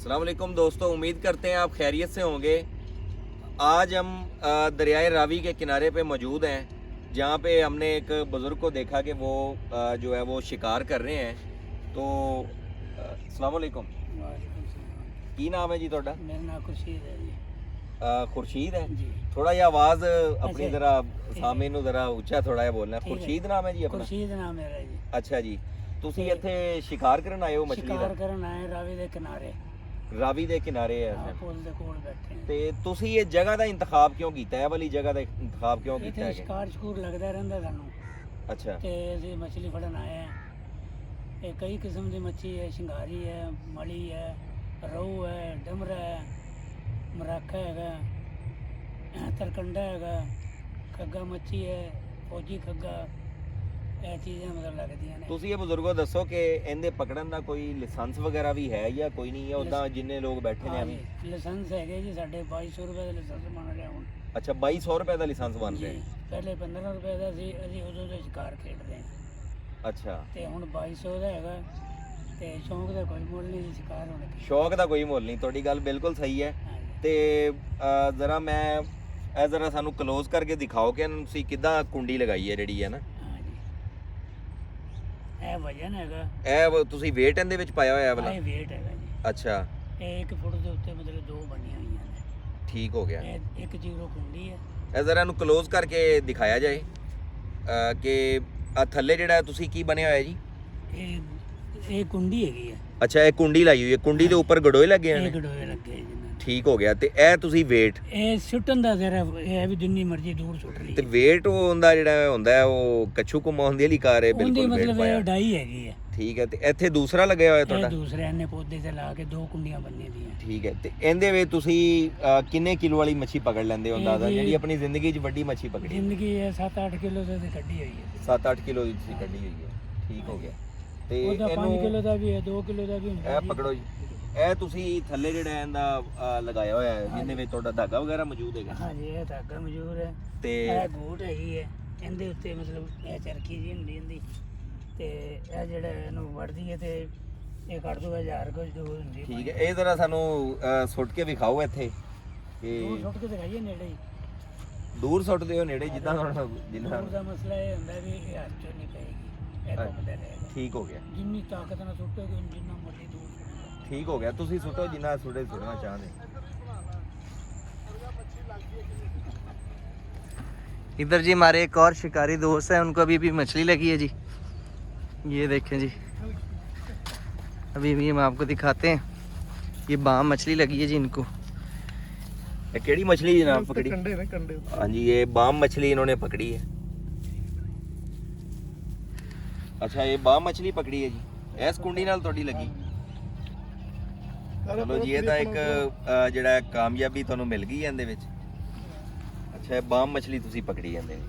अस्सलाम वालेकुम दोस्तों, उम्मीद करते हैं आप खैरियत से होंगे। आज हम दरियाए रावी के किनारे पे मौजूद हैं, जहाँ पे हमने एक बुज़ुर्ग को देखा कि वो जो है वो शिकार कर रहे हैं। तो अस्सलाम वालेकुम, की नाम है जी ਤੁਹਾਡਾ? मेरा नाम खुर्शीद है जी। खुर्शीद है जी थोड़ा जिहा आवाज़ अपनी अच्छा, ज़रा ठीक सामने ਨੂੰ ज़रा ਉੱਚਾ ਥੋੜਾ ਜਿਹਾ ਬੋਲਣਾ। ठीक है। खुर्शीद नाम है जी अपना? खुर्शीद नाम मेरा जी। ਅੱਛਾ ਜੀ, ਤੁਸੀਂ ਤੇ ਇੱਥੇ ਸ਼ਿਕਾਰ ਕਰਨ ਆਏ ਹੋ ਮੱਛਲੀ शिकार ਦਾ? करन आए रावी के किनारे, ਰਾਵੀ ਦੇ ਕਿਨਾਰੇ ਹੈ हाँ, पुल दे कोल बैठे हैं। ਤੇ ਤੁਸੀਂ ਇਹ ਜਗ੍ਹਾ ਦਾ ਇੰਤਖਾਬ ਕਿਉਂ ਕੀਤਾ? ਇਹ ਵਾਲੀ ਜਗ੍ਹਾ ਦਾ ਇੰਤਖਾਬ ਕਿਉਂ ਕੀਤਾ इतने ਹੈ? शिकार शकूर लगता रहिंदा सानू ਅੱਛਾ ते असीं मछली फड़न आए हैं। ये कई किस्म की मच्छी है, शिंगारी है, मली है, रहू है, डमरा है, मराखा है, तरकंडा है, खग्गा मच्छी है, फौजी खग्गा, ਇਹ ਚੀਜ਼ਾਂ ਮਤਲਬ ਲੱਗਦੀਆਂ ਨੇ। ਤੁਸੀਂ ਇਹ ਬਜ਼ੁਰਗੋ ਦੱਸੋ ਕਿ ਇਹਦੇ ਪਕੜਨ ਦਾ ਕੋਈ ਲਾਇਸੈਂਸ ਵਗੈਰਾ ਵੀ ਹੈ ਜਾਂ ਕੋਈ ਨਹੀਂ ਹੈ? ਉਦਾਂ ਜਿੰਨੇ ਲੋਕ ਬੈਠੇ ਨੇ ਐਵੇਂ? ਲਾਇਸੈਂਸ ਹੈਗੇ ਜੀ ਸਾਡੇ 2200 ਰੁਪਏ ਦਾ ਲਾਇਸੈਂਸ ਬਣ ਰਿਹਾ ਹੁਣ। ਅੱਛਾ, 2200 ਰੁਪਏ ਦਾ ਲਾਇਸੈਂਸ ਬਣ ਰਿਹਾ ਜੀ, ਹੈ? ਪਹਿਲੇ 15 ਰੁਪਏ ਦਾ ਸੀ, ਅਸੀਂ ਉਦੋਂ ਤੋਂ ਸ਼ਿਕਾਰ ਖੇਡ ਰਹੇ ਹਾਂ ਅੱਛਾ, ਤੇ ਹੁਣ 2200 ਦਾ ਹੈਗਾ ਤੇ ਸ਼ੌਂਕ ਦਾ ਕੋਈ ਮੁੱਲ ਨਹੀਂ ਜੀ, ਸ਼ਿਕਾਰ ਹੋਣੇ ਦੀ। ਸ਼ੌਕ ਦਾ ਕੋਈ ਮੁੱਲ ਨਹੀਂ, ਤੁਹਾਡੀ ਗੱਲ ਬਿਲਕੁਲ ਸਹੀ ਹੈ। ਹਾਂਜੀ ਤੇ ਜ਼ਰਾ ਮੈਂ ਇਹ ਜ਼ਰਾ ਸਾਨੂੰ ਕਲੋਜ਼ ਕਰਕੇ ਦਿਖਾਓ ਕਿ ਇਹਨੂੰ ਤੁਸੀਂ ਕਿੱਦਾਂ ਕੁੰਡੀ ਲਗਾਈ ਹੈ ਜਿਹੜੀ ਹੈ ਨਾ। ਹਾਂਜੀ, ਇਹ ਵਜਨ ਹੈਗਾ, ਇਹ ਤੁਸੀਂ weight ਇਹਦੇ ਵਿੱਚ ਪਾਇਆ ਹੋਇਆ ਵਾਲਾ? ਇਹ weight ਹੈਗਾ ਜੀ। ਅੱਛਾ, ਇਹ 1 ਫੁੱਟ ਦੇ ਉੱਤੇ ਮਤਲਬ ਦੋ ਬਣੀਆਂ ਹੋਈਆਂ ਨੇ। ਠੀਕ ਹੋ ਗਿਆ। ਇਹ 1 ਜ਼ੀਰੋ ਕੁੰਡੀ ਹੈ। ਇਹ ਜ਼ਰਾ ਇਹਨੂੰ ਕਲੋਜ਼ ਕਰਕੇ ਦਿਖਾਇਆ ਜਾਏ ਕਿ ਆ ਥੱਲੇ ਜਿਹੜਾ ਤੁਸੀਂ ਕੀ ਬਣਿਆ ਹੋਇਆ ਜੀ? ਇਹ ਕੁੰਡੀ ਹੈਗੀ ਹੈ। ਅੱਛਾ, ਇਹ ਕੁੰਡੀ ਲਾਈ ਹੋਈ ਹੈ, ਕੁੰਡੀ ਦੇ ਉੱਪਰ ਗੜੋਏ ਲੱਗੇ ਇਹ ਨੇ? ਗੜੋਏ ਲੱਗੇ ਜੀ ਨਾਲ। ਠੀਕ ਹੋ ਗਿਆ। ਤੇ ਇਹ ਤੁਸੀਂ weight ਇਹ ਸੁੱਟਣ ਦਾ ਜ਼ਰਾ ਇਹ ਹੈ ਵੀ ਜਿੰਨੀ ਮਰਜ਼ੀ ਦੂਰ ਸੁੱਟ ਲਈ। ਤੇ weight ਉਹ ਹੁੰਦਾ ਜਿਹੜਾ ਹੁੰਦਾ ਹੈ ਉਹ ਕੱਛੂ ਘੁਮਾਉਣ ਦੀ ਵਾਲੀ ਕਾਰ ਹੈ? ਉਹਦੀ ਬਿਲਕੁਲ weight ਮਤਲਬ ਇਹ ਪਾਇਆ। ਡਾਈ ਹੈਗੀ ਹੈ। ਠੀਕ ਹੈ। ਤੇ ਇੱਥੇ ਦੂਸਰਾ ਲੱਗਿਆ ਹੋਇਆ ਇਹ ਤੁਹਾਡਾ? ਦੂਸਰੇ ਨੇ ਪੌਦੇ ਤੇ ਲਾ ਕੇ 2 ਕੁੰਡੀਆਂ ਬੰਨੀਆਂ ਦੀਆਂ। ਠੀਕ ਹੈ। ਤੇ ਇਹਦੇ ਵਿੱਚ ਤੁਸੀਂ ਕਿੰਨੇ ਕਿਲੋ ਵਾਲੀ ਮੱਛੀ ਪਕੜ ਲੈਂਦੇ ਹੋ ਅੰਦਾਜ਼ਾ, ਇਹ ਜੀ- ਜਿਹੜੀ ਆਪਣੀ ਜ਼ਿੰਦਗੀ 'ਚ ਵੱਡੀ ਮੱਛੀ ਪਕੜੀ? ਜ਼ਿੰਦਗੀ ਇਹ 7-8 ਕਿਲੋ ਤੇ ਕੱਢੀ ਹੋਈ ਹੈ। 7-8 ਕਿਲੋ ਦੀ ਤੁਸੀਂ ਕੱਢੀ ਹੋਈ ਹੈ। ਠੀਕ ਹੋ ਗਿਆ। ਤੇ ਉਹਦਾ 5 ਕਿਲੋ ਇਹਨੂੰ ਦਾ ਵੀ ਹੈ, 2 ਕਿਲੋ ਦਾ ਵੀ ਹੁੰਦਾ ਇਹ ਜੀ। ਪਕੜੋ ਜੀ। ਇਹ ਤੁਸੀਂ ਥੱਲੇ ਜਿਹੜਾ ਇਹਦਾ ਲਗਾਇਆ ਹੋਇਆ ਹੈ ਜਿਹਦੇ ਵਿੱਚ ਤੁਹਾਡਾ ਧਾਗਾ ਵਗੈਰਾ ਮੌਜੂਦ ਹੈਗਾ? ਹਾਂਜੀ, ਇਹ ਧਾਗਾ ਮਜ਼ਦੂਰ ਹੈ ਤੇ ਇਹ ਗੂਟ ਹੈਗੀ ਹੈ। ਇਹਦੇ ਉੱਤੇ ਮਤਲਬ ਇਹ ਚਰਖੀ ਜੀ ਹੁੰਦੀ ਇਹਦੀ ਤੇ ਇਹ ਜਿਹੜਾ ਇਹਨੂੰ ਵੜਦੀ ਹੈ ਤੇ ਇਹ ਕੱਢ ਦੂਗਾ 1000 ਕੁਝ ਦੂਰ ਹੁੰਦੀ। ਠੀਕ ਹੈ। ਇਹ ਜ਼ਰਾ ਸਾਨੂੰ ਸੁੱਟ ਕੇ ਵਿਖਾਓ ਇੱਥੇ ਕਿ ਦੂਰ ਸੁੱਟ ਕੇ ਦਿਖਾਈਏ ਨੇੜੇ ਹੀ। ਦੂਰ ਸੁੱਟ ਦਿਓ ਨੇੜੇ ਜਿੱਦਾਂ ਜਿੰਨਾ। ਦੂਰ ਦਾ ਮਸਲਾ ਇਹ ਹੁੰਦਾ ਵੀ ਇਹ ਹੱਥ ਚੋਂ ਨਹੀਂ ਪਏਗੀ, ਇਹ ਘੁੰਮਦਾ ਰਹੇਗਾ। ਠੀਕ ਹੋ ਗਿਆ। ਜਿੰਨੀ ਤਾਕਤ ਨਾਲ ਸੁੱਟੋਗੇ ਜਿੰਨਾ ਮਰਜ਼ੀ ਦੂਰ ਸੁੱਟੋਗੇ। ठीक हो गया। तुसी सुटो जिन्ना सुटना चाहते। इधर जी हमारे एक और शिकारी दोस्त है, उनको अभी भी मछली लगी है जी। ये देखें जी, अभी भी हम आपको दिखाते हैं। ये बाम मछली लगी है जी इनको। ये केड़ी मछली जनाब पकड़ी? कंडे। हाँ जी, ये बाम मछली इन्होंने पकड़ी है। अच्छा, ये बाम मछली पकड़ी है जी। इस कुंडी नाल तोड़ी लगी। चलो जी, ये तो एक ਜਿਹੜਾ ਕਾਮਯਾਬੀ ਤੁਹਾਨੂੰ ਮਿਲ ਗਈ ਇਹਦੇ ਵਿੱਚ। ਅੱਛਾ, ਇਹ ਬਾਮ ਮਛਲੀ ਤੁਸੀਂ ਪਕੜੀ ਜਾਂਦੇ ਨੇ।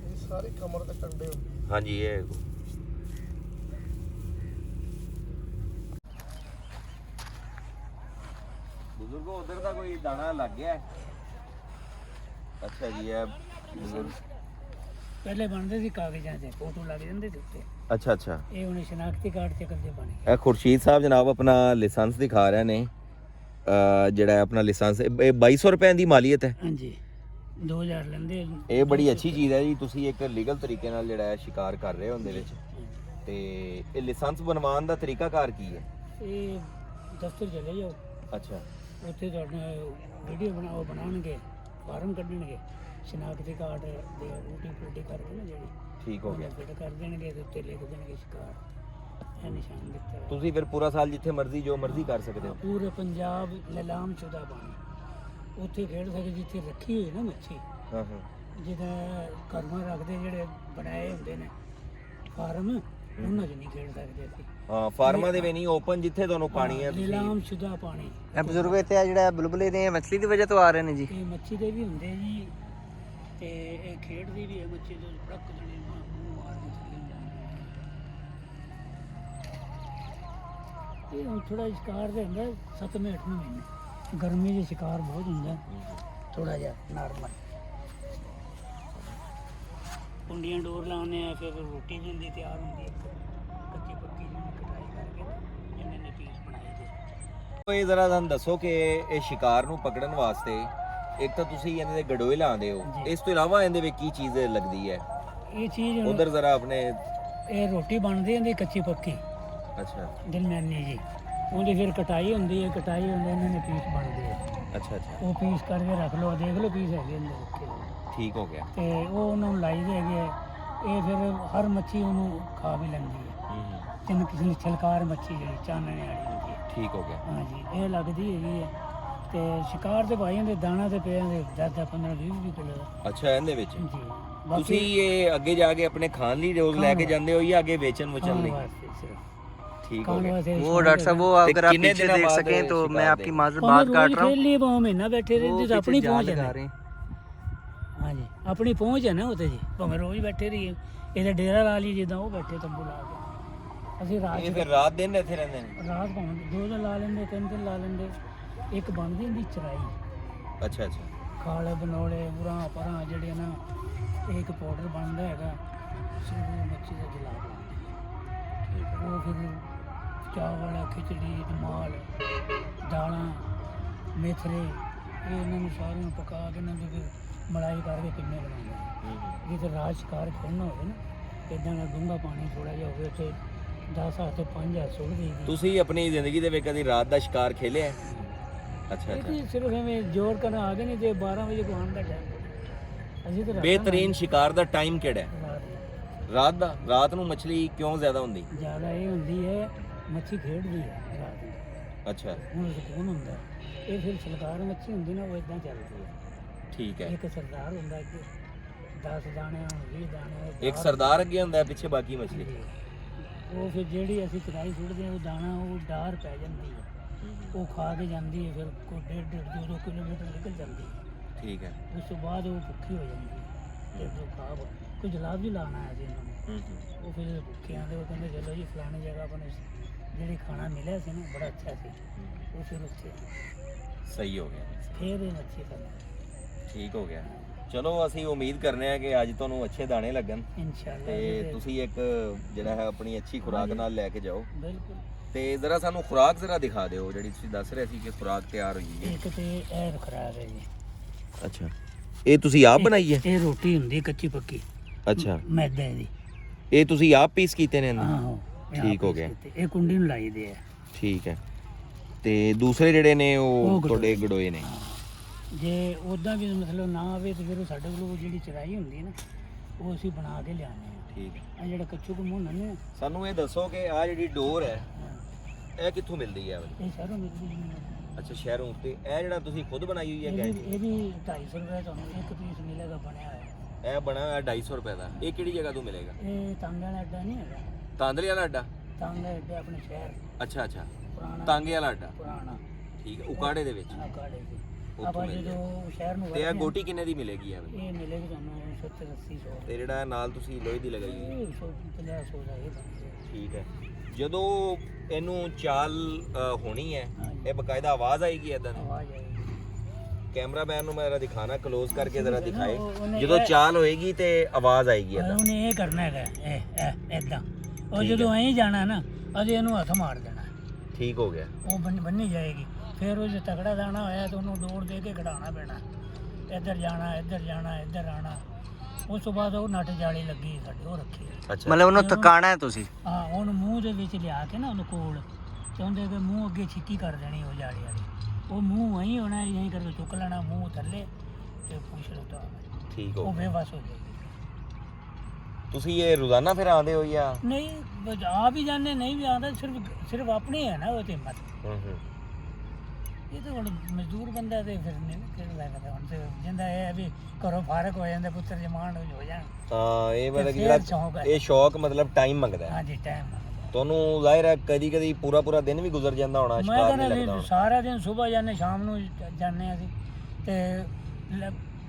ਇਹ ਸਾਰੇ ਕਮਰ ਤੇ ਕੰਡੇ ਹੁੰਦੇ। ਹਾਂਜੀ, ਇਹ ਬਜ਼ੁਰਗੋ ਉਧਰ ਦਾ ਕੋਈ ਦਾਣਾ ਲੱਗ ਗਿਆ ਹੈ? ਅੱਛਾ ਜੀ, ਇਹ ਬਜ਼ੁਰਗ ਪਹਿਲੇ ਬਣਦੇ ਸੀ ਕਾਗਜ਼ਾਂ 'ਤੇ, ਫੋਟੋ ਲੱਗ ਜਾਂਦੇ ਸੀ ਉੱਤੇ। ਅੱਛਾ ਅੱਛਾ। ਇਹ ਹੁਣ ਸ਼ਨਾਖਤੀ ਕਾਰਡ ਤੇ ਕਰਦੇ ਬਣੇ। ਇਹ ਖੁਰਸ਼ੀਦ ਸਾਹਿਬ ਜਨਾਬ ਆਪਣਾ ਲਾਇਸੈਂਸ ਦਿਖਾ ਰਹੇ ਨੇ। ਜਿਹੜਾ ਆਪਣਾ ਲਾਇਸੈਂਸ ਇਹ 2200 ਰੁਪਏ ਦੀ ਮਾਲੀਅਤ ਹੈ। ਹਾਂਜੀ, 2000 ਲੈਂਦੇ। ਇਹ ਬੜੀ ਅੱਛੀ ਚੀਜ਼ ਹੈ ਜੀ। ਤੁਸੀਂ ਇੱਕ ਲੀਗਲ ਤਰੀਕੇ ਨਾਲ ਜਿਹੜਾ ਹੈ ਸ਼ਿਕਾਰ ਕਰ ਰਹੇ ਹੋ ਉਹਦੇ ਵਿੱਚ। ਤੇ ਇਹ ਲਾਇਸੈਂਸ ਬਣਵਾਉਣ ਦਾ ਤਰੀਕਾਕਾਰ ਕੀ ਹੈ? ਇਹ ਦਫ਼ਤਰ ਚਲੇ ਜਾਓ, ਅੱਛਾ, ਉੱਥੇ ਤੁਹਾਡਾ ਵੀਡੀਓ ਬਣਾਉਣਗੇ, ਫਾਰਮ ਕੱਢਣਗੇ, ਸ਼ਨਾਖਤੀ ਕਾਰਡ ਦੇ ਰੂਟੀ ਫੂਟੀ ਕਰਕੇ ਨਾ ਜਿਹੜੀ ਠੀਕ ਹੋ ਗਿਆ। ਫਿੱਟ ਕਰ ਦੇਣਗੇ ਤੇ ਉੱਤੇ ਲਿਖ ਦੇਣਗੇ ਸ਼ਿਕਾਰ, ਇਹ ਨਿਸ਼ਾਨ ਦਿੱਤਾ ਹੋਇਆ। ਤੁਸੀਂ ਫਿਰ ਪੂਰਾ ਸਾਲ ਜਿੱਥੇ ਮਰਜ਼ੀ ਜੋ ਮਰਜ਼ੀ ਕਰ ਸਕਦੇ ਹੋ। ਪੂਰੇ ਪੰਜਾਬ ਨਿਲਾਮ ਸ਼ੁਦਾ ਪਾਣੀ ਉੱਥੇ ਖੇਡ ਸਕਦੇ ਜਿੱਥੇ ਰੱਖੀ ਹੋਈ ਨਾ ਮੱਛੀ। ਹਾਂ ਹਾਂ। ਜਿਹਦਾ ਕਰਮਾਂ ਰੱਖਦੇ ਜਿਹੜੇ ਬਣਾਏ ਹੁੰਦੇ ਨੇ ਫਾਰਮ, ਉਹਨਾਂ 'ਚ ਨਹੀਂ ਖੇਡ ਸਕਦੇ ਅਸੀਂ। ਹਾਂ, ਫਾਰਮਾਂ ਦੇ ਵੀ ਨਹੀਂ, ਓਪਨ ਜਿੱਥੇ ਤੁਹਾਨੂੰ ਪਾਣੀ ਹੈ ਤੁਸੀਂ। ਨਿਲਾਮ ਸ਼ੁਦਾ ਪਾਣੀ। ਇਹ ਬਜ਼ੁਰਗ ਇੱਥੇ ਆ ਜਿਹੜਾ ਬੁਲਬੁਲੇ ਨੇ ਮਛਲੀ ਦੀ ਵਜ੍ਹਾ ਤੋਂ ਆ ਰਹੇ ਨੇ ਜੀ। ਇਹ ਮੱਛੀ ਦੇ ਵੀ ਹੁੰਦੇ ਜੀ ਤੇ ਇਹ ਖੇਡਦੀ ਵੀ ਹੈ ਮੱਛੀ ਤੋਂ ਟੱਕ ਜਣੇ ਮੂੰਹ ਮਾਰ ਕੇ ਚਲੀ ਜਾਂਦੀ। ਇਹ ਹੁਣ ਥੋੜਾ ਸ਼ਿਕਾਰ ਦੇ ਹੁੰਦਾ 7ਵੇਂ 8ਵੇਂ ਮਹੀਨੇ, ਗਰਮੀ 'ਚ ਸ਼ਿਕਾਰ ਬਹੁਤ ਹੁੰਦਾ ਥੋੜਾ ਜਿਹਾ ਨਾਰਮਲ। ਕੁੰਡੀਆਂ ਡੋਰ ਲਾਉਂਦੇ ਆ, ਫਿਰ ਰੋਟੀ ਵੀ ਹੁੰਦੀ ਤਿਆਰ ਹੁੰਦੀ ਹੈ ਕੱਚੀ ਪੱਕੀ ਜਿਹਨੂੰ ਕਟਾਈ ਕਰਕੇ ਇਹਨਾਂ ਨੇ ਪੀਸ ਬਣਾਏ ਦੇ। ਇਹ ਜ਼ਰਾ ਤੁਹਾਨੂੰ ਦੱਸੋ ਕਿ ਇਹ ਸ਼ਿਕਾਰ ਨੂੰ ਪਕੜਨ ਵਾਸਤੇ ਇੱਕ ਤਾਂ ਤੁਸੀਂ ਇਹਨਾਂ ਦੇ ਗਡੋਏ ਲਾਉਂਦੇ ਹੋ, ਜੀ। ਇਸ ਤੋਂ ਇਲਾਵਾ ਇਹਦੇ ਵਿੱਚ ਕੀ ਚੀਜ਼ ਲੱਗਦੀ ਹੈ? ਇਹ ਚੀਜ਼ ਹੁਣ ਉਧਰ ਜ਼ਰਾ ਆਪਣੇ ਇਹ ਰੋਟੀ ਬਣਦੀ ਹੁੰਦੀ ਕੱਚੀ ਪੱਕੀ ਅੱਛਾ ਦਰਮਿਆਨੀ ਜੀ, ਉਹਦੀ ਫਿਰ ਕਟਾਈ ਹੁੰਦੀ ਹੈ, ਕਟਾਈ ਹੁੰਦੇ ਇਹਨਾਂ ਨੇ ਪੀਸ ਬਣਦੇ ਆ, ਅੱਛਾ ਅੱਛਾ ਉਹ ਪੀਸ ਕਰਕੇ ਰੱਖ ਲਓ, ਦੇਖ ਲਓ ਪੀਸ ਹੈਗੇ ਅੰਦਰ ਰੱਖੇ ਹੋਏ। ਠੀਕ ਹੋ ਗਿਆ। ਤੇ ਉਹ ਉਹਨਾਂ ਨੂੰ ਲਾਈ ਦੇ ਹੈਗੇ ਆ। ਇਹ ਫਿਰ ਹਰ ਮੱਛੀ ਉਹਨੂੰ ਖਾ ਵੀ ਲੈਂਦੀ ਹੈ, ਜਿਵੇਂ ਕਿਸੇ ਨੂੰ ਛਲਕਾਰ ਮੱਛੀ ਜਿਹੜੀ ਚਾਨਣੇ ਵਾਲੀ ਹੁੰਦੀ ਹੈ। ਠੀਕ ਹੋ ਗਿਆ। ਹਾਂਜੀ ਇਹ ਲੱਗਦੀ ਹੈਗੀ ਹੈ। ਤੇ ਸ਼ਿਕਾਰ ਦੇ ਭਾਈਆਂ ਦੇ ਦਾਣਾ ਤੇ ਪਿਆ ਦੇ 10 15 20 ਕਿਲੋ ਦਾ। ਅੱਛਾ ਇਹਦੇ ਵਿੱਚ ਜੀ ਤੁਸੀਂ ਇਹ ਅੱਗੇ ਜਾ ਕੇ ਆਪਣੇ ਖਾਣ ਲਈ ਰੋਜ਼ ਲੈ ਕੇ ਜਾਂਦੇ ਹੋ ਜਾਂ ਅੱਗੇ ਵੇਚਣ ਵਚਣ ਲਈ? ठीक हो गया। वो डॉक्टर साहब वो अगर आप पीछे देख सकें तो मैं आपकी माजूर बात काट रहा हूँ। महीना बैठे रहते तो अपनी पहुंच है रहे हैं। हाँ जी अपनी पहुंच है ना उते जी, भावें रोज बैठे रहिए, ਇਹਦਾ ਡੇਰਾ ਲਾ ਲਈ ਜਿੱਦਾਂ ਉਹ ਬੈਠੇ ਤੰਬੂ ਲਾ ਕੇ। ਅਸੀਂ ਰਾਤ ਇਹ ਫਿਰ ਰਾਤ ਦਿਨ ਇੱਥੇ ਰਹਿੰਦੇ ਨੇ? ਰਾਤ ਭਾਵੇਂ 2 ਦਿਨ ਲਾ ਲੈਂਦੇ, 3 ਦਿਨ ਲਾ ਲੈਂਦੇ। ਇੱਕ ਬਣਦੀ ਹੁੰਦੀ ਚਰਾਈ, ਅੱਛਾ ਅੱਛਾ ਖਾਲੇ ਬਨੋਲੇ ਉਰਾਂ ਪਰਾਂ ਜਿਹੜੇ ਨਾ, ਇੱਕ ਪਾਊਡਰ ਬਣਦਾ ਹੈਗਾ ਸਿਰਫ ਮੱਛੀ ਦਾ ਜਲਾਬ ਲਾਉਂਦੇ। ਉਹ ਫਿਰ ਚਾਵਲ ਖਿਚੜੀ ਦਮਾਲ ਦਾਲਾਂ ਮੇਥਰੇ ਇਹ ਇਹਨਾਂ ਨੂੰ ਸਾਰਿਆਂ ਨੂੰ ਪਕਾ ਕੇ ਇਹਨਾਂ ਦੇ ਮਲਾਈ ਕਰਕੇ ਕਿੰਨੇ ਬਣਾਉਂਦੇ। ਜੇ ਤਾਂ ਰਾਤ ਸ਼ਿਕਾਰ ਖੋਲ੍ਹਣਾ ਹੋਵੇ ਨਾ, ਇੱਦਾਂ ਦਾ ਡੂੰਘਾ ਪਾਣੀ ਥੋੜ੍ਹਾ ਜਿਹਾ ਹੋਵੇ ਉੱਥੇ 10 ਹੱਥ ਤੇ 5 ਹੱਥ ਸੁੱਟ ਦੇਈਦੀ। ਤੁਸੀਂ ਆਪਣੀ ਜ਼ਿੰਦਗੀ ਦੇ ਵਿੱਚ ਕਦੀ ਰਾਤ ਦਾ ਸ਼ਿਕਾਰ ਖੇਲਿਆ ਹੈ? ਅੱਛਾ ਅੱਛਾ। ਇਹ ਸਿਰਫ ਐਵੇਂ ਜ਼ੋਰ ਕਰਨ ਆ ਗਏ ਨਹੀਂ ਤੇ 12 ਵਜੇ ਗੁਆਉਣ ਦਾ ਟਾਈਮ। ਅਸੀਂ ਤਾਂ ਬਿਹਤਰੀਨ ਸ਼ਿਕਾਰ ਦਾ ਟਾਈਮ ਕਿਹੜਾ ਹੈ? ਰਾਤ ਰਾਤ ਦਾ। ਰਾਤ ਨੂੰ ਮੱਛਲੀ ਕਿਉਂ ਜ਼ਿਆਦਾ ਹੁੰਦੀ? ਜ਼ਿਆਦਾ ਇਹ ਹੁੰਦੀ ਹੈ ਮੱਛੀ ਖੇਡਦੀ ਹੈ ਰਾਤ ਨੂੰ, ਅੱਛਾ ਹੁਣ ਸਕੂਨ ਹੁੰਦਾ। ਇਹ ਫਿਰ ਸਰਦਾਰ ਮੱਛੀ ਹੁੰਦੀ ਨਾ, ਉਹ ਇਦਾਂ ਚੱਲਦੀ ਹੈ। ਠੀਕ ਹੈ। ਇੱਕ ਸਰਦਾਰ ਹੁੰਦਾ ਅੱਗੇ 10 ਦਾਣੇ ਹੁਣ 20 ਦਾਣੇ ਇੱਕ ਸਰਦਾਰ ਅੱਗੇ ਹੁੰਦਾ ਹੈ, ਪਿੱਛੇ ਬਾਕੀ ਮੱਛਲੀ। ਉਹ ਫਿਰ ਜਿਹੜੀ ਅਸੀਂ ਕੜਾਈ ਸੁੱਟਦੇ ਹਾਂ ਉਹ ਦਾਣਾ ਉਹ ਡਾਰ ਪੈ ਜਾਂਦੀ ਹੈ, ਉਹ ਖਾ ਕੇ ਜਾਂਦੀ ਹੈ, ਫਿਰ ਕੋਈ 1.5 2 ਕਿਲੋਮੀਟਰ ਨਿਕਲ ਜਾਂਦੀ ਹੈ। ਠੀਕ ਹੈ। ਉਸ ਤੋਂ ਬਾਅਦ ਉਹ ਭੁੱਖੀ ਹੋ ਜਾਂਦੀ ਹੈ ਤੇ ਜੋ ਖਾ ਕੋਈ ਜਲਾਬ ਵੀ ਲਾਣਾ ਹੈ ਜੀ ਇਹਨਾਂ ਨੂੰ। ਉਹ ਫਿਰ ਜਦੋਂ ਭੁੱਖੇ ਆਉਂਦੇ ਉਹ ਕਹਿੰਦੇ ਚਲੋ ਜੀ ਫਲਾਣੀ ਜਗ੍ਹਾ ਆਪਾਂ ਨੂੰ ਜਿਹੜੀ ਖਾਣਾ ਮਿਲਿਆ ਸੀ ਨਾ ਬੜਾ ਅੱਛਾ ਸੀ, ਉਹ ਫਿਰ ਉੱਥੇ ਸਹੀ ਹੋ ਗਿਆ। ਫੇਰ ਇਹ ਮੱਛੀ ਖਾਂਦੇ ਠੀਕ ਹੋ ਗਿਆ। ਚਲੋ ਅਸੀਂ ਉਮੀਦ ਕਰਨੇ ਆ ਕਿ ਅੱਜ ਤੁਹਾਨੂੰ ਅੱਛੇ ਦਾਣੇ ਲੱਗਣ ਇਨਸ਼ਾਅੱਲਾ। ਤੇ ਤੁਸੀਂ ਇੱਕ ਜਿਹੜਾ ਹੈ ਆਪਣੀ ਅੱਛੀ ਖੁਰਾਕ ਨਾਲ ਲੈ ਕੇ ਜਾਓ। ਬਿਲਕੁਲ। ਤੇ ਜ਼ਰਾ ਸਾਨੂੰ ਖੁਰਾਕ ਜ਼ਰਾ ਦਿਖਾ ਦਿਓ ਜਿਹੜੀ ਤੁਸੀਂ ਦੱਸ ਰਹੇ ਸੀ ਕਿ ਖੁਰਾਕ ਤਿਆਰ ਹੋਈ ਹੈ। ਇੱਕ ਤੇ ਇਹ ਖਰਾਬ ਹੈ ਜੀ। ਅੱਛਾ ਇਹ ਤੁਸੀਂ ਆਪ ਬਣਾਈ ਹੈ? ਇਹ ਰੋਟੀ ਹੁੰਦੀ ਕੱਚੀ ਪੱਕੀ। ਅੱਛਾ ਮੈਦਾ ਦੀ। ਇਹ ਤੁਸੀਂ ਆਪ ਪੀਸ ਕੀਤੇ ਨੇ? ਆਹੋ ਠੀਕ ਹੋ ਗਿਆ। ਇਹ ਕੁੰਡੀ ਨੂੰ ਲਾਈ ਦੇ ਆ। ਠੀਕ ਹੈ। ਤੇ ਦੂਸਰੇ ਜਿਹੜੇ ਨੇ ਉਹ ਤੁਹਾਡੇ ਗੜੋਏ ਨੇ? ਜੇ ਉਦਾਂ ਵੀ ਮਤਲਬ ਨਾ ਆਵੇ ਤੇ ਫਿਰ ਉਹ ਸਾਡੇ ਕੋਲ ਜਿਹੜੀ ਚਰਾਈ ਹੁੰਦੀ ਹੈ ਨਾ ਉਹ ਅਸੀਂ ਬਣਾ ਕੇ ਲਿਆਉਂਦੇ ਹਾਂ। ਠੀਕ। ਆ ਜਿਹੜਾ ਕੱਚੂ ਕੁ ਮੂੰਹ ਨੇ ਸਾਨੂੰ ਇਹ ਦੱਸੋ ਕਿ ਆ ਜਿਹੜੀ ਡੋਰ ਹੈ ਇਹ ਕਿੱਥੋਂ ਮਿਲਦੀ ਹੈ? ਇਹ ਸ਼ਹਿਰੋਂ ਮਿਲਦੀ ਹੈ। ਅੱਛਾ ਸ਼ਹਿਰੋਂ। ਤੇ ਇਹ ਜਿਹੜਾ ਤੁਸੀਂ ਖੁਦ ਬਣਾਈ ਹੋਈ ਹੈ ਗੈਂਜ? ਇਹ ਵੀ 250 ਰੁਪਏ ਤੁਹਾਨੂੰ ਇੱਕ ਪੀਸ ਮਿਲੇਗਾ ਬਣਿਆ ਹੋਇਆ। ਇਹ ਬਣਾ 250 ਰੁਪਏ ਦਾ। ਇਹ ਕਿਹੜੀ ਜਗ੍ਹਾ ਤੋਂ ਮਿਲੇਗਾ? ਇਹ ਤਾਂਗੇ ਵਾਲਾ ਅੱਡਾ ਨਹੀਂ ਹੈਗਾ? ਤਾਂਦਲੇ ਵਾਲਾ ਅੱਡਾ? ਤਾਂਗੇ ਅੱਡਾ ਆਪਣੇ ਸ਼ਹਿਰ ਅੱਛਾ ਅੱਛਾ। ਪੁਰਾਣਾ ਤਾਂਗੇ ਵਾਲਾ ਅੱਡਾ। ਪੁਰਾਣਾ। ਠੀਕ ਹੈ। ਉਕਾੜੇ ਦੇ ਵਿੱਚ? ਕਾੜੇ ਦੀ ਉੱਥੋਂ ਆਪਾਂ ਮਿਲ ਜਦੋਂ ਸ਼ਹਿਰ ਨੂੰ ਤੇ ਇਹ ਗੋਟੀ ਕਿੰਨੇ ਦੀ ਮਿਲੇਗੀ? ਇਹ ਮਿਲੇਗੀ ਤੁਹਾਨੂੰ 70 80 100 ਤੇ ਜਿਹੜਾ ਨਾਲ ਤੁਸੀਂ ਲੋਹੇ ਦੀ ਲਗਾਈ ਹੋਈ? 150 ਦਾ ਇਹ ਬਣਦਾ। ਠੀਕ ਹੈ। ਜਦੋਂ ਇਹਨੂੰ ਚਾਲ ਹੋਣੀ ਹੈ ਇਹ ਬਕਾਇਦਾ ਆਵਾਜ਼ ਆਏਗੀ ਇਦਾਂ ਦੀ? ਆਵਾਜ਼ ਆਏਗੀ। ਕੈਮਰਾਮੈਨ ਨੂੰ ਮੇਰਾ ਦਿਖਾਣਾ ਕਲੋਜ਼ ਕਰਕੇ ਜ਼ਰਾ ਦਿਖਾਏ। ਜਦੋਂ ਚਾਲ ਹੋਏਗੀ ਤੇ ਆਵਾਜ਼ ਆਏਗੀ ਇਦਾਂ? ਉਹਨੇ ਇਹ ਕਰਨਾ ਹੈਗਾ ਇਹ ਇਦਾਂ। ਉਹ ਜਦੋਂ ਐਂ ਜਾਣਾ ਨਾ ਅਸੀਂ ਇਹਨੂੰ ਹੱਥ ਮਾਰ ਦੇਣਾ। ਠੀਕ ਹੋ ਗਿਆ। ਉਹ ਬੰਨੀ ਜਾਏਗੀ। ਫਿਰ ਉਹ ਜੇ ਤਕੜਾ ਦਾਣਾ ਹੋਇਆ ਤਾਂ ਉਹਨੂੰ ਡੋਰ ਦੇ ਕੇ ਘਟਾਉਣਾ ਪੈਣਾ। ਇੱਧਰ ਜਾਣਾ ਇੱਧਰ ਜਾਣਾ ਇੱਧਰ ਆਣਾ। ਉਸ ਤੋਂ ਬਾਅਦ ਉਹ ਨੱਟ ਜਾਲੀ ਲੱਗੀ ਸਾਡੀ ਉਹ ਰੱਖੀ। ਅੱਛਾ मतलब उन्होंने थकाना है तुसी? ਹਾਂ ਉਹਨੂੰ ਮੂੰਹ ਦੇ ਵਿੱਚ ਲਿਆ ਕੇ ਨਾ ਉਹਨੂੰ ਕੋਲ ਤੇ ਉਹਦੇ ਦੇ ਮੂੰਹ ਅੱਗੇ ਛਿੱਕੀ ਕਰ ਦੇਣੀ ਉਹ ਜਾਲੀ ਵਾਲੀ। ਉਹ ਮੂੰਹ ਐਂ ਹੋਣਾ ਐਂ ਕਰਕੇ ਚੁੱਕ ਲੈਣਾ ਮੂੰਹ ਥੱਲੇ ਤੇ ਪੁੱਛ ਲਓ ਤਾਂ ਠੀਕ ਹੋ ਉਹ ਗਿਆ। ਬੇਵਸ ਹੋ ਜਾਏਗੀ। ਤੁਸੀਂ ਇਹ ਰੋਜ਼ਾਨਾ ਫਿਰ ਆਉਂਦੇ ਹੋ ਜਾਂ? ਨਹੀਂ ਆ ਵੀ ਜਾਂਦੇ ਨਹੀਂ ਵੀ ਆਉਂਦਾ ਸਿਰਫ ਆਪਣੇ ਹੈ ਨਾ ਉਹ ਤੇ ਹਿੰਮਤ। ਇਹ ਤਾਂ ਹੁਣ ਮਜ਼ਦੂਰ ਬੰਦਾ ਤੇ ਫਿਰ ਨਹੀਂ ਕਿਹੜਾ ਲੱਗਦਾ ਹੁਣ ਤੇ ਜਿੰਦਾ ਇਹ ਹੈ ਵੀ ਘਰੋਂ ਫਾਰਕ ਹੋ ਜਾਂਦਾ ਪੁੱਤਰ ਜਮਾਨ ਹੋ ਜਾਣ। ਹਾਂ ਇਹ ਮਤਲਬ ਕਿ ਫਿਰ ਜਿਹੜਾ ਸ਼ੌਕ ਹੈ। ਇਹ ਸ਼ੌਕ ਮਤਲਬ ਟਾਈਮ ਮੰਗਦਾ ਹੈ। ਹਾਂਜੀ ਟਾਈਮ ਤੁਹਾਨੂੰ ਜ਼ਾਹਿਰ ਹੈ ਕਦੀ ਕਦੀ ਪੂਰਾ ਦਿਨ ਵੀ ਗੁਜ਼ਰ ਜਾਂਦਾ ਹੋਣਾ ਮੈਂ ਸ਼ਿਕਾਰ ਨਹੀਂ ਕਹਿੰਦਾ ਲੱਗਦਾ ਵੀ ਹੋਣਾ? ਸਾਰਾ ਦਿਨ ਸਵੇਰ ਜਾਂਦੇ ਸ਼ਾਮ ਨੂੰ ਜਾਂਦੇ ਅਸੀਂ ਤੇ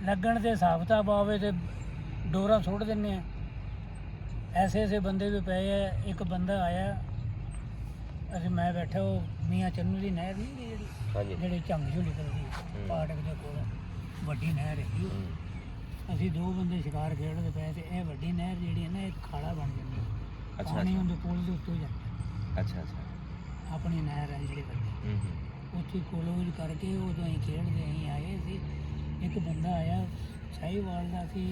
ਲੱਗਣ ਦੇ ਹਿਸਾਬ ਕਿਤਾਬ ਆਵੇ ਤੇ ਡੋਰਾ ਸੁੱਟ ਦਿੰਦੇ ਆ। ਐਸੇ ਬੰਦੇ ਵੀ ਪਏ ਆ। ਇੱਕ ਬੰਦਾ ਆਇਆ ਅਸੀਂ ਮੈਂ ਬੈਠਾ ਉਹ ਮੀਆਂ ਚੰਨੂ ਦੀ ਨਹਿਰ ਨਹੀਂ ਜਿਹੜੀ ਹਾਂਜੀ। ਜਿਹੜੀ ਝੰਗ ਝੁਲੀ ਕਰਦੀ ਪਾਟਕ ਦੇ ਕੋਲ ਵੱਡੀ ਨਹਿਰ ਹੈਗੀ। ਅਸੀਂ ਦੋ ਬੰਦੇ ਸ਼ਿਕਾਰ ਖੇਡਦੇ ਪਏ ਤੇ ਇਹ ਵੱਡੀ ਨਹਿਰ ਜਿਹੜੀ ਹੈ ਨਾ ਇੱਕ ਖਾੜਾ ਬਣ ਜਾਂਦਾ, ਅੱਛਾ ਪਾਣੀ ਉਹਦੇ ਪੁਲ ਦੇ ਉੱਤੋਂ ਜਾਂਦਾ, ਅੱਛਾ ਅੱਛਾ ਆਪਣੀ ਨਹਿਰ ਹੈ ਜਿਹੜੀ ਵੱਡੀ, ਉੱਥੇ ਕੋਲੋਜ ਕਰਕੇ ਉਦੋਂ ਅਸੀਂ ਖੇਡਦੇ ਅਸੀਂ ਆਏ ਸੀ। ਇੱਕ ਬੰਦਾ ਆਇਆ ਸ਼ਾਹੀਵਾਲ ਦਾ ਸੀ,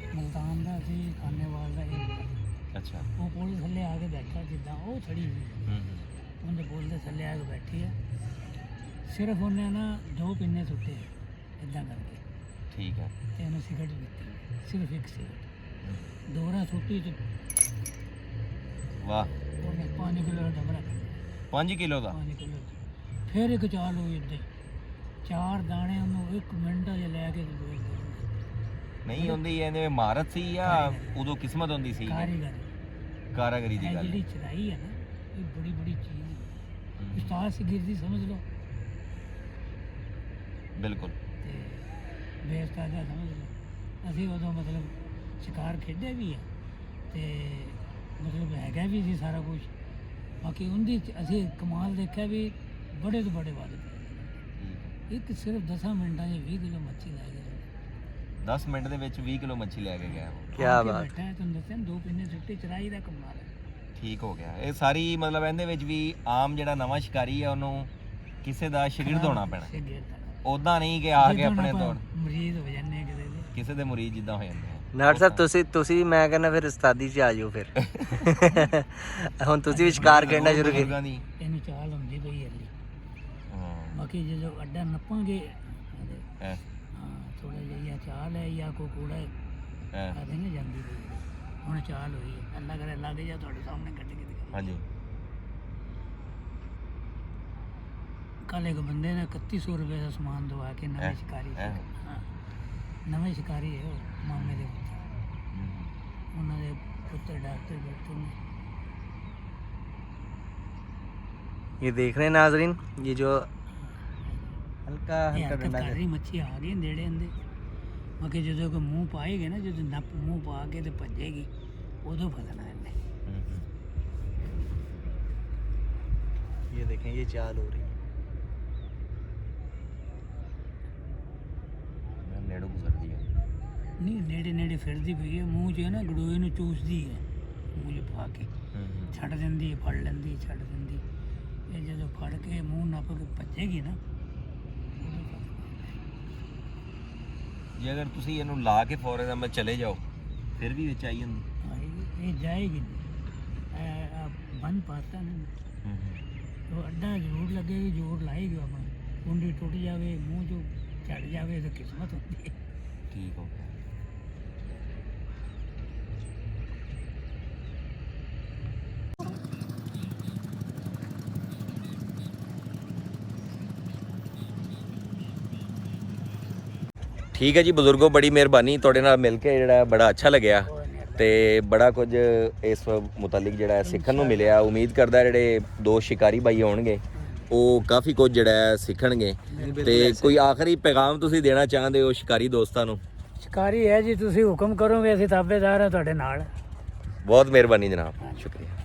ਮੁਲਤਾਨ ਦਾ ਸੀ, ਖਾਨੇਵਾਲ ਦਾ ਸੀ। ਅੱਛਾ ਉਹ ਪੁਲ ਥੱਲੇ ਆ ਕੇ ਬੈਠਾ, ਜਿੱਦਾਂ ਉਹ ਛੜੀ ਸੀ ਉਹਦੇ ਪੁਲ ਦੇ ਥੱਲੇ ਆ ਕੇ ਬੈਠੀ ਹੈ। ਸਿਰਫ ਉਹਨੇ ਨਾ 2 ਪਿੰਨੇ ਸੁੱਟੇ ਇੱਦਾਂ ਕਰਕੇ, ਠੀਕ ਹੈ ਤੇ ਉਹਨੇ ਸਿਗਰਟ ਪੀਤੀ, ਸਿਰਫ ਇੱਕ ਸਿਗਰਟ, ਦੋਹਰਾ ਸੁੱਟੀ ਤੇ ਵਾਹ ਉਹਨੇ 5 ਕਿਲੋ ਦਾ ਡਬਰਾ ਕੱਢਿਆ, 5 ਕਿਲੋ ਦਾ 5 ਕਿਲੋ। ਫਿਰ ਇੱਕ ਚਾਲ ਹੋਈ ਇੱਦਾਂ 4 ਦਾਣੇ ਉਹਨੂੰ 1 ਮਿੰਟ ਜੇ ਲੈ ਕੇ ਤੇ ਨਹੀਂ ਹੁੰਦੀ ਇਹਨੇ ਮਹਾਰਤ ਸੀ ਜਾਂ ਉਦੋਂ ਕਿਸਮਤ ਹੁੰਦੀ ਸੀ ਕਾਰੀਗਰ ਕਾਰਾਗਰੀ ਦੀ ਇਹ ਗੱਲ ਜਿਹੜੀ ਚੜਾਈ ਹੈ ਨਾ, ਇਹ ਬੜੀ ਬੜੀ ਚੀਜ਼ ਹੈ। ਉਸਤਾਦ ਸ਼ਾਗਿਰਦੀ ਸਮਝ ਲਓ ਬਿਲਕੁਲ ਤੇ ਬੇਸਤਾਦਾ ਸਮਝ ਲਓ। ਅਸੀਂ ਉਦੋਂ ਮਤਲਬ ਸ਼ਿਕਾਰ ਖੇਡਿਆ ਵੀ ਹੈ ਤੇ ਮਤਲਬ ਹੈਗਾ ਵੀ ਸੀ ਸਾਰਾ ਕੁਝ। ਬਾਕੀ ਉਹਦੀ ਅਸੀਂ ਕਮਾਲ ਦੇਖਿਆ ਵੀ ਬੜੇ ਤੋਂ ਬੜੇ ਵਾਲੇ ਇੱਕ ਸਿਰਫ 10 ਮਿੰਟਾਂ 'ਚ 20 ਕਿਲੋ ਮੱਛੀ ਲੈ ਗਏ। 10 ਮਿੰਟ ਦੇ ਵਿੱਚ 20 ਕਿਲੋ ਮੱਛੀ ਲੈ ਕੇ ਗਿਆ ਉਹ। ਕੀ ਬਾਤ। ਬੈਠਾ ਹੈ, ਤੁਹਾਨੂੰ ਦੱਸਿਆ 2 ਪਿੰਨੇ ਸੁੱਟੇ, ਚਰਾਈ ਦਾ ਕਮਾਲ ਹੈ। ਠੀਕ ਹੋ ਗਿਆ। ਇਹ ਸਾਰੀ ਮਤਲਬ ਇਹਦੇ ਵਿੱਚ ਵੀ ਆਮ ਜਿਹੜਾ ਨਵਾਂ ਸ਼ਿਕਾਰੀ ਹੈ ਉਹਨੂੰ ਕਿਸੇ ਦਾ ਸ਼ਾਗਿਰਦ ਹੋਣਾ ਪੈਣਾ, ਉਦਾਂ ਨਹੀਂ ਕਿ ਆ ਕੇ ਆਪਣੇ ਤੋਂ ਮਰੀਜ਼ ਹੋ ਜਾਂਦੇ ਆ ਕਿਸੇ ਦੇ ਮੁਰੀਦ ਜਿੱਦਾਂ ਹੋ ਜਾਂਦੇ ਆ। ਨਾਟ ਸਾਹਿਬ ਤੁਸੀਂ ਮੈਂ ਕਹਿੰਦਾ ਫਿਰ ਉਸਤਾਦੀ 'ਚ ਆ ਜਾਓ ਫਿਰ ਹੁਣ ਤੁਸੀਂ ਵੀ ਸ਼ਿਕਾਰ ਖੇਡਣਾ ਸ਼ੁਰੂ ਕੀਤਾ। ਬਜ਼ੁਰਗਾਂ ਦੀ ਇਹਨੂੰ ਚਾਲ ਹੁੰਦੀ ਪਈ ਹੈ ਹਲੀ। ਹਾਂ ਬਾਕੀ ਜਦੋਂ ਅੱਡਾ ਨੱਪਾਂਗੇ ਐ ਥੋੜਾ ਜਿਹਾ ਚਾਲ ਹੈ ਜਾਂ ਕੋਈ ਕੂੜਾ ਐ ਆਦੇ ਨਹੀਂ ਜਾਂਦੀ ਪਈ, ਹੁਣ ਚਾਲ ਹੋਈ ਹੈ। ਅੱਲਾ ਕਰੇ ਲੱਗ ਜਾ ਤੁਹਾਡੇ ਸਾਹਮਣੇ ਕੱਢ ਕੇ ਦਿਖਾ। ਹਾਂਜੀ ਕੱਲ ਇੱਕ ਬੰਦੇ ਨੇ 3100 ਰੁਪਏ ਦਾ ਸਮਾਨ ਦਵਾ ਕੇ ਨਵੇਂ ਸ਼ਿਕਾਰੀ ਸੀ। ਹਾਂ ਨਵੇਂ ਸ਼ਿਕਾਰੀ ਹੈ ਉਹ, ਮਾਮੇ ਦੇ ਪੁੱਤਰ, ਉਹਨਾਂ ਦੇ ਪੁੱਤਰ ਡਾਕਟਰ ਨੇ। ये देख रहे हैं नाजरीन, ये जो हल्का ਇਹ हल्का ਹਰਕਤ डंडा ਕਰ ਰਹੀ ਮੱਛੀ ਆ ਗਈ ਨੇੜੇ ਹੁੰਦੇ। ਬਾਕੀ ਜਦੋਂ ਕੋਈ ਮੂੰਹ ਪਾਏਗੀ ਨਾ, ਜਦੋਂ ਨੱਪ ਮੂੰਹ ਪਾ ਕੇ ਤੇ ਭੱਜੇਗੀ ਉਦੋਂ ਫਸਣਾ ਇਹਨੇ। ये देखें ये चाल हो रही है। ਨੇੜੋਂ ਗੁਜ਼ਰਦੀ ਹੈ। ਨਹੀਂ ਨੇੜੇ ਨੇੜੇ ਫਿਰਦੀ ਪਈ ਹੈ, ਮੂੰਹ 'ਚ ਨਾ ਗੜੋਏ ਨੂੰ ਚੂਸਦੀ ਹੈ, ਮੂੰਹ 'ਚ ਪਾ ਕੇ ਛੱਡ ਦਿੰਦੀ ਹੈ, ਫੜ ਲੈਂਦੀ ਹੈ, ਛੱਡ ਦਿੰਦੀ। ਇਹ ਜਦੋਂ ਫੜ ਕੇ ਮੂੰਹ ਨੱਪ ਕੇ ਭੱਜੇਗੀ ਨਾ ਉਦੋਂ ਫਸਣਾ। ਜੇ ਅਗਰ ਤੁਸੀਂ ਇਹਨੂੰ ਲਾ ਕੇ ਫੋਰ ਮੈਂ ਚਲੇ ਜਾਓ ਫਿਰ ਵੀ ਵਿੱਚ ਆਈ ਹੁੰਦੀ। ਇਹ ਜਾਏਗੀ ਨਹੀਂ, ਬੰਦ ਪਾਤਾ ਨਹੀਂ तो अड्डा जरूर लगेगी, जोर लाएगी अपना, कुंडी टूट जाए, मुँह जो चढ़ जाए तो किस्मत होती है। ठीक हो गया। ਠੀਕ ਹੈ ਜੀ ਬਜ਼ੁਰਗੋ, ਬੜੀ ਮਿਹਰਬਾਨੀ ਤੁਹਾਡੇ ਨਾਲ ਮਿਲ ਕੇ ਜਿਹੜਾ ਬੜਾ ਅੱਛਾ ਲੱਗਿਆ ਤੇ ਬੜਾ ਕੁਝ ਇਸ ਮੁਤਲਕ ਜਿਹੜਾ ਸਿੱਖਣ ਨੂੰ ਮਿਲਿਆ। ਉਮੀਦ ਕਰਦਾ ਜਿਹੜੇ 2 ਸ਼ਿਕਾਰੀ ਭਾਈ ਹੋਣਗੇ ਉਹ ਕਾਫੀ ਕੁਝ ਜਿਹੜਾ ਸਿੱਖਣਗੇ। ਤੇ ਕੋਈ ਆਖਰੀ ਪੈਗਾਮ ਤੁਸੀਂ ਦੇਣਾ ਚਾਹੁੰਦੇ ਹੋ ਸ਼ਿਕਾਰੀ ਦੋਸਤਾਂ ਨੂੰ? ਸ਼ਿਕਾਰੀ ਹੈ ਜੀ, ਤੁਸੀਂ ਹੁਕਮ ਕਰੋਗੇ ਅਸੀਂ ਤਾਬੇਦਾਰ ਹਾਂ ਤੁਹਾਡੇ ਨਾਲ। ਬਹੁਤ ਮਿਹਰਬਾਨੀ ਜਨਾਬ, ਸ਼ੁਕਰੀਆ।